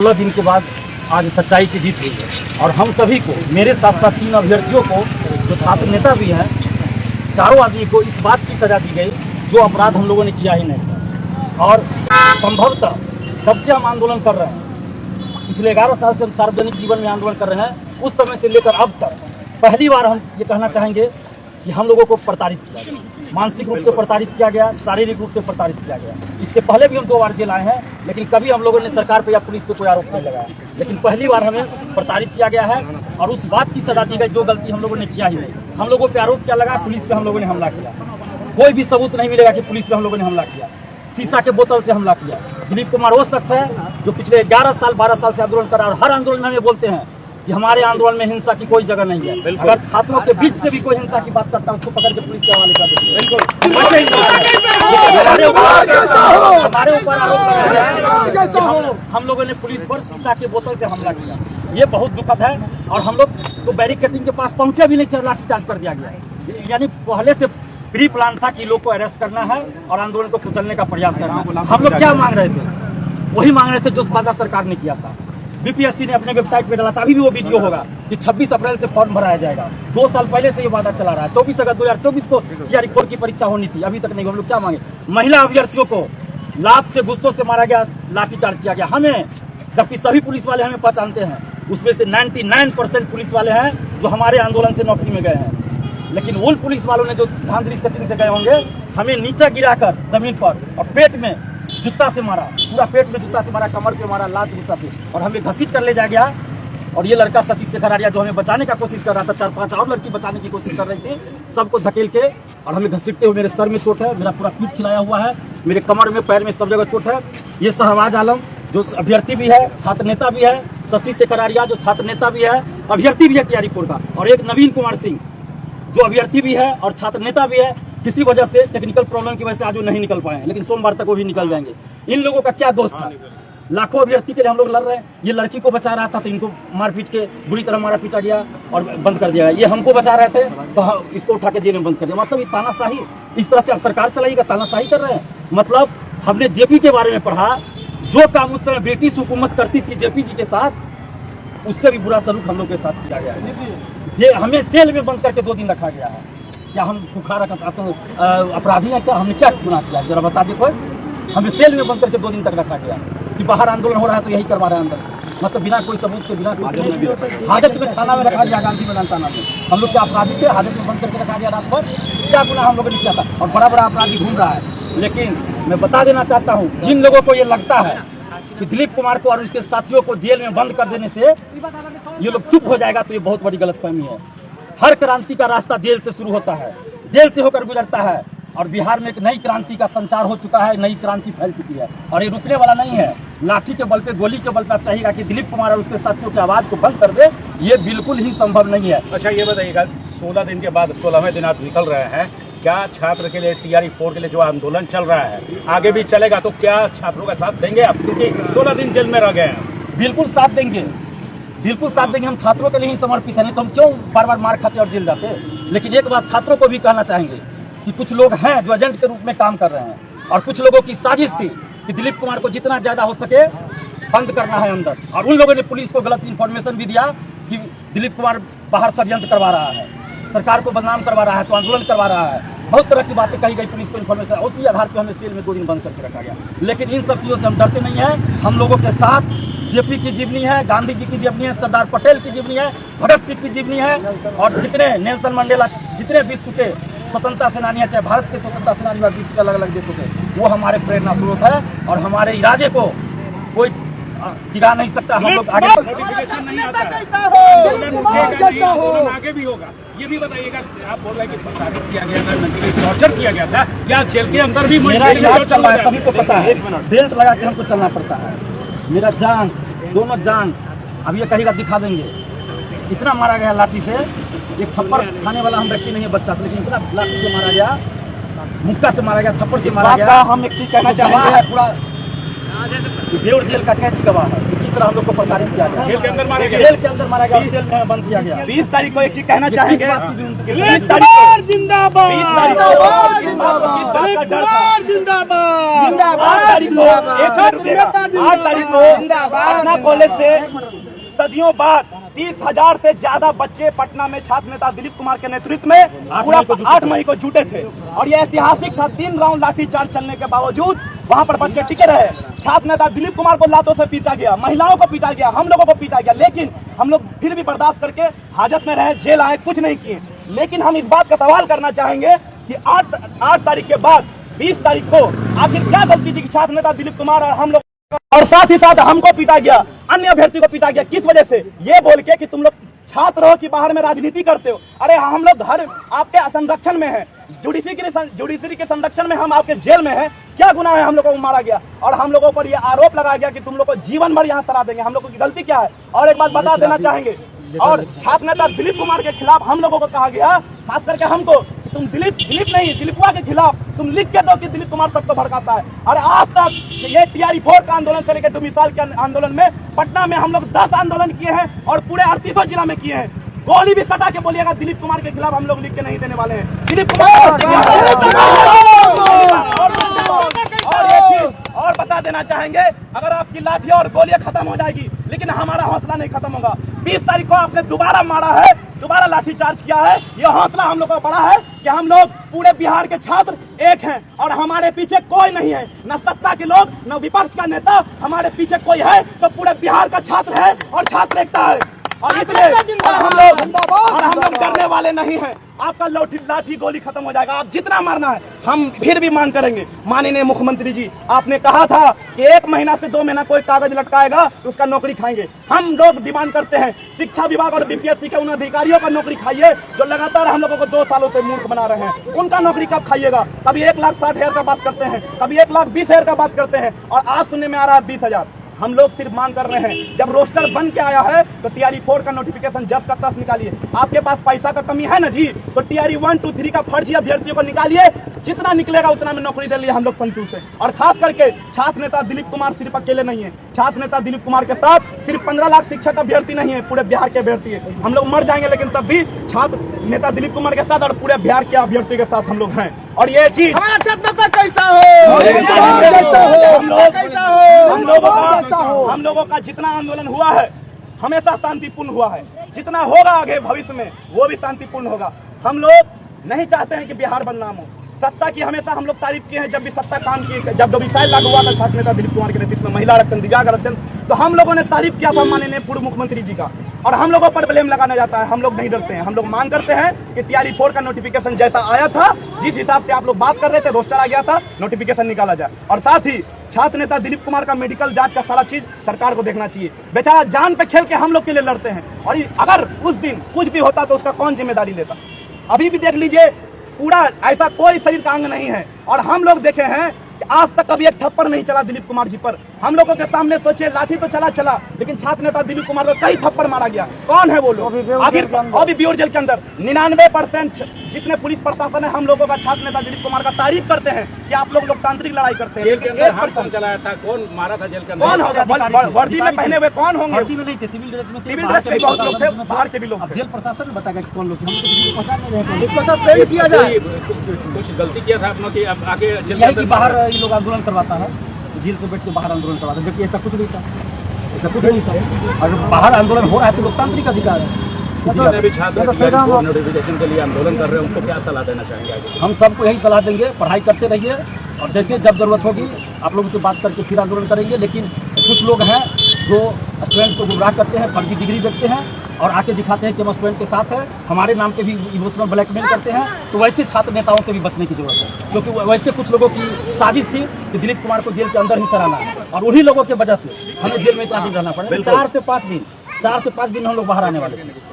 16 दिन के बाद आज सच्चाई की जीत हुई है और हम सभी को, मेरे साथ साथ 3 अभ्यर्थियों को जो छात्र नेता भी हैं, चारों आदमी को इस बात की सजा दी गई जो अपराध हम लोगों ने किया ही नहीं था। और संभवतः जब से हम आंदोलन कर रहे हैं, पिछले 11 साल से हम सार्वजनिक जीवन में आंदोलन कर रहे हैं, उस समय से लेकर अब तक पहली बार हम ये कहना चाहेंगे कि हम लोगों को प्रताड़ित किया गया, मानसिक रूप से प्रताड़ित किया गया, शारीरिक रूप से प्रताड़ित किया गया। इससे पहले भी हम 2 बार जेल आए हैं, लेकिन कभी हम लोगों ने सरकार पर या पुलिस पर कोई आरोप नहीं लगाया। लेकिन पहली बार हमें प्रताड़ित किया गया है और उस बात की सजा दी गई जो गलती हम लोगों ने किया ही नहीं। हम लोगों पर आरोप क्या लगा, पुलिस पे हम लोगों ने हमला किया। कोई भी सबूत नहीं मिलेगा कि पुलिस पे हम लोगों ने हमला किया। शीशा के बोतल से हमला किया। दिलीप कुमार वो शख्स है जो पिछले 11 साल 12 साल से आंदोलन कर रहा है और हर आंदोलन में हमें बोलते हैं कि हमारे आंदोलन में हिंसा की कोई जगह नहीं है। अगर छात्रों के बीच से भी कोई हिंसा की बात करता है उसको पकड़ के पुलिस के हवाले कर देते हैं। हम लोगों ने पुलिस पर शीशा के बोतल से हमला किया, ये बहुत दुखद है। और हम लोग तो बैरिकेडिंग के पास पहुंचे भी नहीं थे, लाठीचार्ज कर दिया गया। यानी पहले से प्री प्लान था कि लोग को अरेस्ट करना है और आंदोलन को कुचलने का प्रयास करना है। हम लोग क्या मांग रहे थे, वही मांग रहे थे जो वादा सरकार ने किया था। बीपीएससी ने अपने वेबसाइट पे डाला था, अभी भी वो वीडियो होगा कि 26 अप्रैल से फॉर्म भराया जाएगा। 2 साल पहले से ये वादा चला रहा है। 24 अगस्त 2024 को या रिपोर्ट की परीक्षा होनी थी, अभी तक नहीं। हम लोग क्या मांगे, महिला अभ्यर्थियों को लात से गुस्सों से मारा गया, लाठीचार्ज किया गया हमें, जबकि सभी पुलिस वाले हमें पहचानते हैं। उसमें से 99% पुलिस वाले हैं जो हमारे आंदोलन से नौकरी में गए हैं। लेकिन उन पुलिस वालों ने जो धांधली सेटिंग से गए होंगे, हमें नीचे गिराकर जमीन पर और पेट में जूता से मारा, पूरा पेट में जूता से मारा, कमर पे मारा, लात गुस्सा से, और हमें घसीट कर ले जाया गया। और ये लड़का शशि शेखर आर्या जो हमें बचाने का कोशिश कर रहा था, 4-5 और लड़की बचाने की कोशिश कर रही थी, सबको धकेल के और हमें घसीटते हुए, मेरे सर में चोट है, मेरा पूरा पीठ छिलाया हुआ है, मेरे कमर में, पैर में, सब जगह चोट है। ये शहबाज आलम जो अभ्यर्थी भी है, छात्र नेता भी है, शशि शेखर आर्या जो छात्र नेता भी है, अभ्यर्थी भी है टीआरई-4 का, और एक नवीन कुमार सिंह जो अभ्यर्थी भी है और छात्र नेता भी है। किसी वजह से, टेक्निकल प्रॉब्लम की वजह से आज वो नहीं निकल पाए, लेकिन सोमवार तक वो भी निकल जाएंगे। इन लोगों का क्या दोष था, लाखों अभ्यर्थी के लिए हम लोग लड़ रहे हैं। ये लड़की को बचा रहा था तो इनको मारपीट के बुरी तरह मारा पीटा गया और बंद कर दिया गया। ये हमको बचा रहे थे तो इसको उठा के जेल में बंद कर दिया। मतलब ये तानाशाही, इस तरह से अब सरकार चलाएगी, तानाशाही कर रहे हैं। मतलब हमने जेपी के बारे में पढ़ा, जो काम उस समय ब्रिटिश हुकूमत करती थी जेपी जी के साथ, उससे भी बुरा सलूक हम लोग के साथ किया गया है। हमें सेल में बंद करके 2 दिन रखा गया है। क्या हम खुखारा अपराधी हैं क्या, हमने क्या गुनाह किया, जरा बता दे कोई। हमें सेल में बंद करके 2 दिन तक रखा गया कि बाहर आंदोलन हो रहा है तो यही करवा रहे हैं अंदर से, मतलब बिना कोई सबूत के, बिना कोई हाजत में थाना में रखा गया, गांधी मैदान थाना में। हम लोग क्या अपराधी थे, हाजत में बंद करके रखा गया रात भर, क्या गुनाह हम लोगों ने किया था। और बड़ा बड़ा अपराधी घूम रहा है। लेकिन मैं बता देना चाहता हूँ, जिन लोगों को ये लगता है कि दिलीप कुमार को और उसके साथियों को जेल में बंद कर देने से ये लोग चुप हो जाएगा, तो ये बहुत बड़ी गलतफहमी है। हर क्रांति का रास्ता जेल से शुरू होता है, जेल से होकर गुजरता है। और बिहार में एक नई क्रांति का संचार हो चुका है, नई क्रांति फैल चुकी है और ये रुकने वाला नहीं है। लाठी के बल पे, गोली के बल पे आप चाहिएगा कि दिलीप कुमार और उसके साथियों की आवाज को बंद कर दे, ये बिल्कुल ही संभव नहीं है। अच्छा ये बताइएगा, 16 दिन के बाद 16वें दिन आप निकल रहे हैं, क्या छात्र के लिए, टीआरई-4 के लिए जो आंदोलन चल रहा है आगे भी चलेगा, तो क्या छात्रों का साथ देंगे आप, क्योंकि 16 दिन जेल में रह गए हैं? बिल्कुल साथ देंगे, बिल्कुल साथ देंगे। हम छात्रों के लिए ही समर्पित है, नहीं तो हम क्यों बार बार मार खाते और जेल जाते। लेकिन एक बात छात्रों को भी कहना चाहेंगे कि कुछ लोग हैं जो एजेंट के रूप में काम कर रहे हैं, और कुछ लोगों की साजिश थी कि दिलीप कुमार को जितना ज्यादा हो सके बंद करना है अंदर। और उन लोगों ने पुलिस को गलत इन्फॉर्मेशन भी दिया कि दिलीप कुमार बाहर षड्यंत्र करवा रहा है, सरकार को बदनाम करवा रहा है, तो आंदोलन करवा रहा है। बहुत तरह की बातें कही गई पुलिस को इन्फॉर्मेशन, उसी आधार पर हमें सेल में 2 दिन बंद करके रखा गया। लेकिन इन सब चीजों से हम डरते नहीं है। हम लोगों के साथ जेपी की जीवनी है, गांधी जी की जीवनी है, सरदार पटेल की जीवनी है, भगत सिंह की जीवनी है, और जितने नेल्सन मंडेला, जितने विश्व के स्वतंत्रता सेनानी है, चाहे भारत के स्वतंत्रता सेनानी और विश्व के अलग अलग देशों के, वो हमारे प्रेरणा स्रोत है। और हमारे इरादे को कोई टिका नहीं सकता। हम लोग आगे आगे भी होगा। ये भी बताइएगा, आप बोल रहे हैं कि प्रताड़ित किया गया था, टॉर्चर किया गया था, क्या जेल के अंदर भी मेरा इलाज चल रहा है, सभी को पता है। बेल्ट लगा के हमको चलना पड़ता है, मेरा जान, दोनों जान। अब ये कहेगा दिखा देंगे, इतना मारा गया लाठी से। एक थप्पड़ खाने वाला हम व्यक्ति नहीं है बच्चा से, लेकिन इतना लाठी से मारा गया, मुक्का से मारा गया, थप्पड़ से मारा गया। हम एक चीज कहना चाहेंगे, पूरा जेल का कैद गवाह है। जिस तरह हम लोग को प्रताड़ित किया गया, जेल के अंदर मारा गया, जेल के अंदर मारा गया, जेल में बंद किया गया। 20 तारीख को एक चीज कहना चाहेंगे, 20 तारीख जिंदाबाद जिंदाबाद 20 तारीख को किस बात का डर था? जिंदाबाद 8 तारीख को 8 तारीख को पटना कॉलेज से सदियों बाद 30,000 से ज्यादा बच्चे पटना में छात्र नेता दिलीप कुमार के नेतृत्व में पूरा 8 मई को जुटे थे और यह ऐतिहासिक था। 3 राउंड लाठीचार्ज चलने के बावजूद वहां पर बच्चे टिके रहे। छात्र नेता दिलीप कुमार को लातों से पीटा गया, महिलाओं को पीटा गया, हम लोगों को पीटा गया, लेकिन हम लोग फिर भी बर्दाश्त करके हाजत में रहे, जेल आए, कुछ नहीं किए। लेकिन हम इस बात का सवाल करना चाहेंगे कि 8 तारीख के बाद 20 तारीख को आखिर क्या गलती थी कि छात्र नेता दिलीप कुमार और हम लोग और साथ ही साथ हमको पीटा गया, अन्य अभ्यर्थी को पीटा गया, किस वजह से? ये बोल के कि तुम लोग छात्र हो कि बाहर में राजनीति करते हो। अरे हम लोग घर आपके संरक्षण में हैं, जुडिशरी के संरक्षण में, हम आपके जेल में हैं, क्या गुनाह है हम लोगों को मारा गया और हम लोगों पर यह आरोप लगाया गया कि तुम लोग को जीवन भर यहाँ सरा देंगे। हम लोगों की गलती क्या है? और एक बात बता देना चाहेंगे, और छात्र नेता दिलीप कुमार के खिलाफ हम लोगों को कहा गया, खास करके हमको, तुम दिलीपुआ के खिलाफ तुम लिख के दो कि दिलीप कुमार सबको भड़काता है। और आज तक ये TRE 4 का आंदोलन से लेकर डोमिसाइल के आंदोलन में पटना में हम लोग 10 आंदोलन किए हैं और पूरे 38 जिला में किए हैं। गोली भी सटा के बोलिएगा दिलीप कुमार के खिलाफ हम लोग लिख के नहीं देने वाले हैं। दिलीप और बता देना चाहेंगे, अगर आपकी लाठी और गोलियां खत्म हो जाएगी लेकिन हमारा हौसला नहीं खत्म होगा। 20 तारीख को आपने दोबारा मारा है, दोबारा लाठीचार्ज किया है, यह हौसला हम लोग का बड़ा है कि हम लोग पूरे बिहार के छात्र एक हैं और हमारे पीछे कोई नहीं है, न सत्ता के लोग न विपक्ष का नेता, हमारे पीछे कोई है तो पूरे बिहार का छात्र है और छात्र एकता है। और इसलिए हम लोग डरने वाले नहीं हैं। आपका लाठी गोली खत्म हो जाएगा, आप जितना मारना है हम फिर भी मांग करेंगे। माननीय मुख्यमंत्री जी, आपने कहा था कि 1 महीना से 2 महीना कोई कागज लटकाएगा तो उसका नौकरी खाएंगे। हम लोग डिमांड करते हैं, शिक्षा विभाग और BPSC के उन अधिकारियों का नौकरी खाइए जो लगातार हम लोगों को 2 सालों से मूर्ख बना रहे हैं। उनका नौकरी कब खाइएगा? कभी 1,60,000 का बात करते हैं, कभी 1,20,000 का बात करते हैं और आज सुनने में आ रहा है 20,000। हम लोग सिर्फ मांग कर रहे हैं, जब रोस्टर बन के आया है तो TRE 4 का नोटिफिकेशन जस का तस निकालिए। आपके पास पैसा का कमी है ना जी, तो TRE 1, 2, 3 का फर्जी अभ्यर्थियों को निकालिए, जितना निकलेगा उतना में नौकरी दे लिए हम लोग संतुष्ट हैं। और खास करके छात्र नेता दिलीप कुमार सिर्फ अकेले नहीं है, छात्र नेता दिलीप कुमार के साथ सिर्फ 15 लाख शिक्षक अभ्यर्थी नहीं है, पूरे बिहार के अभ्यर्थी है। हम लोग मर जाएंगे लेकिन तब भी छात्र नेता दिलीप कुमार के साथ और पूरे बिहार के अभ्यर्थी के साथ हम लोग हैं। और ये चीज हम लोगों का जितना आंदोलन हुआ है हमेशा शांतिपूर्ण हुआ है, जितना होगा आगे भविष्य में वो भी शांतिपूर्ण होगा। हम लोग नहीं चाहते हैं कि बिहार बदनाम हो। सत्ता की हमेशा हम लोग तारीफ किए हैं, जब भी सत्ता काम की, जब डोमिसाइल लागू हुआ था छात्र नेता दिलीप कुमार के नेतृत्व में, महिला आरक्षण, दिव्यांग आरक्षण, तो हम लोगों ने तारीफ किया था माननीय पूर्व मुख्यमंत्री जी का। और हम लोगों पर ब्लेम लगाना जाता है, हम लोग नहीं डरते हैं। हम लोग मांग करते हैं कि TRE 4 का नोटिफिकेशन जैसा आया था, जिस हिसाब से आप लोग बात कर रहे थे, रोस्टर आ गया था, नोटिफिकेशन निकाला जाए। और साथ ही छात्र नेता दिलीप कुमार का मेडिकल जांच का सारा चीज सरकार को देखना चाहिए। बेचारा जान पे खेल के हम लोग के लिए लड़ते हैं और अगर उस दिन कुछ भी होता तो उसका कौन जिम्मेदारी लेता? अभी भी देख लीजिए, पूरा ऐसा कोई शरीर का अंग नहीं है। और हम लोग देखे हैं कि आज तक कभी एक थप्पड़ नहीं चला दिलीप कुमार जी पर। हम लोगों के सामने सोचे लाठी तो चला, लेकिन छात्र नेता दिलीप कुमार को कई थप्पड़ मारा गया। कौन है वो लोग? अभी ब्यूर जेल के अंदर 99% जितने पुलिस प्रशासन है हम लोगों का छात्र नेता दिलीप कुमार का तारीफ करते हैं कि आप लोग लोकतांत्रिक लड़ाई करते हैं। जेल के अंदर हाथ कौन चलाया था, कौन मारा था जेल के अंदर? कौन होगा? वर्दी में पहने हुए कौन होंगे? वर्दी में नहीं थे, सिविल ड्रेस में थे, सिविल ड्रेस में बहुत लोग थे, बाहर के भी लोग थे। जेल प्रशासन ने बताया कि कौन लोग थे, हम तो पहचान नहीं रहे। इसको सस्पेंड किया जाए। कुछ गलती किया था आपने कि अब आगे जेल के यही अंदर कि बाहर ये लोग आंदोलन करवाता है, जेल से बैठ के बाहर आंदोलन करवाता है, जबकि ऐसा कुछ नहीं था, ऐसा कुछ नहीं था। और बाहर आंदोलन हो रहा है तो लोकतांत्रिक अधिकार है। जितने भी छात्र नोटिफिकेशन के लिए आंदोलन कर रहे हैं उनको क्या सलाह देना चाहेंगे आगे? हम सबको यही सलाह देंगे, पढ़ाई करते रहिए और जैसे जब जरूरत होगी आप लोगों से बात करके फिर आंदोलन करेंगे। लेकिन कुछ लोग हैं जो स्टूडेंट्स को गुमराह करते हैं, फर्जी डिग्री देते हैं और आके दिखाते हैं कि हम स्टूडेंट के साथ है, हमारे नाम पे भी इमोशनल ब्लैकमेल करते हैं। तो वैसे छात्र नेताओं से भी बचने की जरूरत है, क्योंकि वैसे कुछ लोगों की साजिश थी कि दिलीप कुमार को जेल के अंदर ही सराहना है और उन्हीं लोगों की वजह से हमें जेल में इतना दिन रहना पड़ेगा। 4 से 5 दिन हम लोग बाहर आने वाले थे।